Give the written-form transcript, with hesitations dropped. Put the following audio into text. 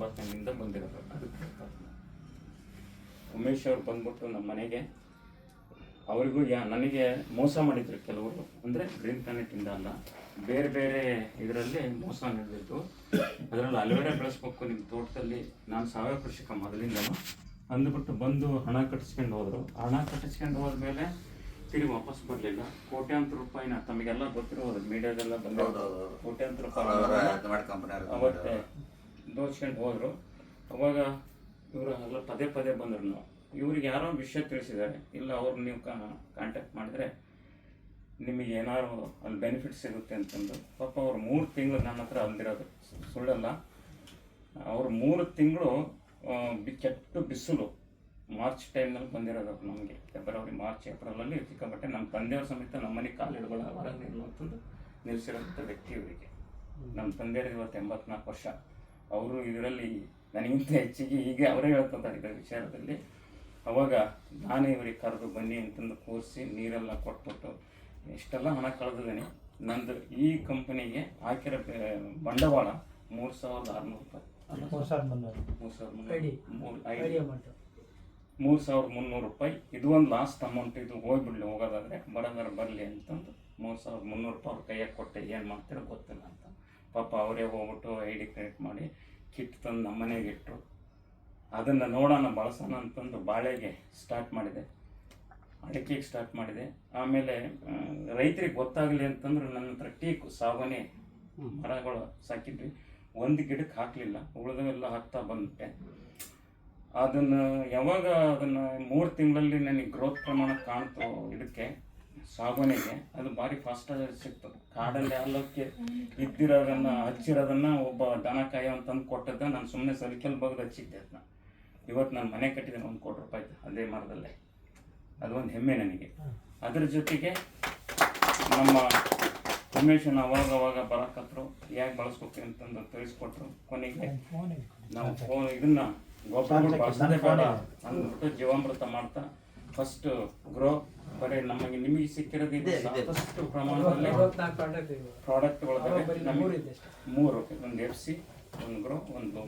ಡಿಪಾರ್ಟ್ಮೆಂಟಿಂದ ಬಂದಿರೋದು. ಅದಕ್ಕೆ ಉಮೇಶ್ ಅವ್ರು ಬಂದ್ಬಿಟ್ಟು ನಮ್ಮ ಮನೆಗೆ ಅವರಿಗೂ ನನಗೆ ಮೋಸ ಮಾಡಿದ್ರು ಕೆಲವರು, ಅಂದರೆ ಗ್ರೀನ್ ಪ್ಲಾನೆಟಿಂದ ಅಲ್ಲ, ಬೇರೆ ಬೇರೆ ಇದರಲ್ಲಿ ಮೋಸ ನಡೆದಿತ್ತು. ಅದರಲ್ಲಿ ಅಲೋವೆರಾ ಬೆಳೆಸ್ಬೇಕು ನಿಮ್ಮ ತೋಟದಲ್ಲಿ, ನಾನು ಸಾವಯವ ಕೃಷಿಕ ಮೊದಲಿಂದನೂ ಅಂದ್ಬಿಟ್ಟು ಬಂದು ಹಣ ಕಟ್ಟಿಸ್ಕೊಂಡು ಹೋದರು. ಹಣ ಕಟ್ಟಿಸ್ಕೊಂಡು ಹೋದ್ಮೇಲೆ ತಿರುಗಿ ವಾಪಸ್ ಬರಲಿಲ್ಲ. ಕೋಟ್ಯಾಂತರ ರೂಪಾಯಿನ ತಮಗೆಲ್ಲ ಗೊತ್ತಿರೋದು, ಮೀಡಿಯಾದೆಲ್ಲ ಬಂದಿರೋದು, ಕೋಟ್ಯಾಂತರ ರೂಪಾಯಿ ಅವತ್ತೇ ದೋಚ್ಕೊಂಡು ಹೋದರು. ಅವಾಗ ಇವರು ಎಲ್ಲ ಪದೇ ಪದೇ ಬಂದರು. ನಾವು ಇವ್ರಿಗೆ ಯಾರೋ ವಿಷಯ ತಿಳಿಸಿದ್ದಾರೆ, ಇಲ್ಲ ಅವ್ರು ನೀವು ಕಾಂಟ್ಯಾಕ್ಟ್ ಮಾಡಿದ್ರೆ ನಿಮಗೆ ಏನಾದ್ರು ಅಲ್ಲಿ ಬೆನಿಫಿಟ್ ಸಿಗುತ್ತೆ ಅಂತಂದು. ಪಾಪ ಅವ್ರು 3 ತಿಂಗಳು ನನ್ನ ಹತ್ರ ಅಲ್ದಿರೋದು, ಸುಳ್ಳಲ್ಲ. ಅವ್ರು 3 ತಿಂಗಳು ಕೆಟ್ಟು ಬಿಸಿಲು ಮಾರ್ಚ್ ಟೈಮ್ನಲ್ಲಿ ಬಂದಿರೋದು ನಮಗೆ. ಫೆಬ್ರವರಿ, ಮಾರ್ಚ್, ಏಪ್ರಿಲಲ್ಲಿ ಸಿಕ್ಕಾಪಟ್ಟೆ ನಮ್ಮ ತಂದೆಯವ್ರ ಸಮೇತ ನಮ್ಮ ಮನೆ ಕಾಲಿಡುಗಳ ಹೊರಗೆ ಅಂತಂದು ನಿಲ್ಲಿಸಿರೋಂಥ ವ್ಯಕ್ತಿ ಇವರಿಗೆ. ನಮ್ಮ ತಂದೆಯವ್ರಿಗೆ ಇವತ್ತು 84 ವರ್ಷ. ಅವರು ಇದರಲ್ಲಿ ನನಗಿಂತ ಹೆಚ್ಚಿಗೆ ಈಗ ಅವರೇ ಹೇಳ್ತಾರೆ ಇದರ ವಿಚಾರದಲ್ಲಿ. ಅವಾಗ ನಾನೇ ಇವರಿಗೆ ಕರೆದು ಬನ್ನಿ ಅಂತಂದು ಕೂರಿಸಿ ನೀರೆಲ್ಲ ಕೊಟ್ಬಿಟ್ಟು ಇಷ್ಟೆಲ್ಲ ಹಣ ಕಳೆದಿದ್ದೀನಿ. ನಂದು ಈ ಕಂಪನಿಗೆ ಹಾಕಿರೋ ಬಂಡವಾಳ 3,600 ರೂಪಾಯಿ, 3,300 ರೂಪಾಯಿ. ಇದು ಒಂದು ಲಾಸ್ಟ್ ಅಮೌಂಟ್. ಇದು ಹೋಗ್ಬಿಡ್ಲಿ, ಹೋಗೋದಾದ್ರೆ ಬರೋದಾದ್ರೆ ಬರಲಿ ಅಂತಂದು 3,300 ರೂಪಾಯಿ ಅವ್ರ ಕೈಯಾಗಿ ಕೊಟ್ಟೆ. ಏನು ಮಾಡ್ತೀರೋ ಗೊತ್ತಿಲ್ಲ ಅಂತ. ಪಾಪ ಅವರೇ ಹೋಗ್ಬಿಟ್ಟು ID ಕ್ರಿಯೇಟ್ ಮಾಡಿ ಕಿಟ್ ತಂದು ನಮ್ಮ ಮನೆಗೆ ಇಟ್ಟರು. ಅದನ್ನು ನೋಡೋಣ, ಬಳಸೋಣ ಅಂತಂದು ಬಾಳೆಗೆ ಸ್ಟಾರ್ಟ್ ಮಾಡಿದೆ, ಅಡಿಕೆಗೆ ಸ್ಟಾರ್ಟ್ ಮಾಡಿದೆ. ಆಮೇಲೆ ರೈತರಿಗೆ ಗೊತ್ತಾಗಲಿ ಅಂತಂದ್ರೆ ನನ್ನ ಹತ್ರ ಟೀಕು ಸಾವನೆ ಮರಗಳು ಸಾಕಿದ್ವಿ. ಒಂದು ಗಿಡಕ್ಕೆ ಹಾಕಲಿಲ್ಲ, ಉಳಿದವೆಲ್ಲ ಹಾಕ್ತಾ ಬಂದ್ಬಿಟ್ಟೆ. ಅದನ್ನು ಯಾವಾಗ ಅದನ್ನು 3 ತಿಂಗಳಲ್ಲಿ ನನಗೆ ಗ್ರೋತ್ ಪ್ರಮಾಣ ಕಾಣ್ತು ಇದಕ್ಕೆ ಸಾಗುವನೆಗೆ, ಅದು ಭಾರಿ ಫಾಸ್ಟಾಗಿ ಸಿಕ್ತು. ಕಾಡಲ್ಲಿ ಅಲ್ಲಕ್ಕೆ ಇದ್ದಿರೋದನ್ನು ಹಚ್ಚಿರೋದನ್ನು ಒಬ್ಬ ದನ ಕಾಯೋ ಅಂತಂದು ಕೊಟ್ಟದ್ದ ನಾನು ಸುಮ್ಮನೆ ಸಲಿಕಲ್ ಬಗ್ದು ಹಚ್ಚಿದ್ದೆ. ಅದನ್ನ ಇವತ್ತು ನಾನು ಮನೆ ಕಟ್ಟಿದ್ದೇನೆ 1 ಕೋಟಿ ರೂಪಾಯಿ ಅದೇ ಮರದಲ್ಲೇ. ಅದೊಂದು ಹೆಮ್ಮೆ ನನಗೆ. ಅದ್ರ ಜೊತೆಗೆ ನಮ್ಮ ಉಮೇಶನ ಅವಾಗ ಬರಕತ್ರು, ಯಾಕೆ ಬಳಸ್ಬೇಕು ಅಂತಂದು ತಿಳಿಸ್ಕೊಟ್ರು. ಕೊನೆಗೆ ನಾವು ಇದನ್ನ ಗೊಬ್ಬರಗಳು ಬಳಸೋದೇ ಬೇಡ ಅಂದ್ಬಿಟ್ಟು ಜೀವಾಮೃತ ಮಾಡ್ತಾ ಫಸ್ಟ್ ಗ್ರೋ ಬರೀ ನಿಮಗೆ ಸಿಕ್ಕಿರೋದು ಇದು ಸಾಕಷ್ಟು ಪ್ರಮಾಣದಲ್ಲಿ ಪ್ರಾಡಕ್ಟ್ಗಳಿದ್ದಾವೆ. 3, ಒಂದು FC, ಒಂದು ಗ್ರೋ, ಒಂದು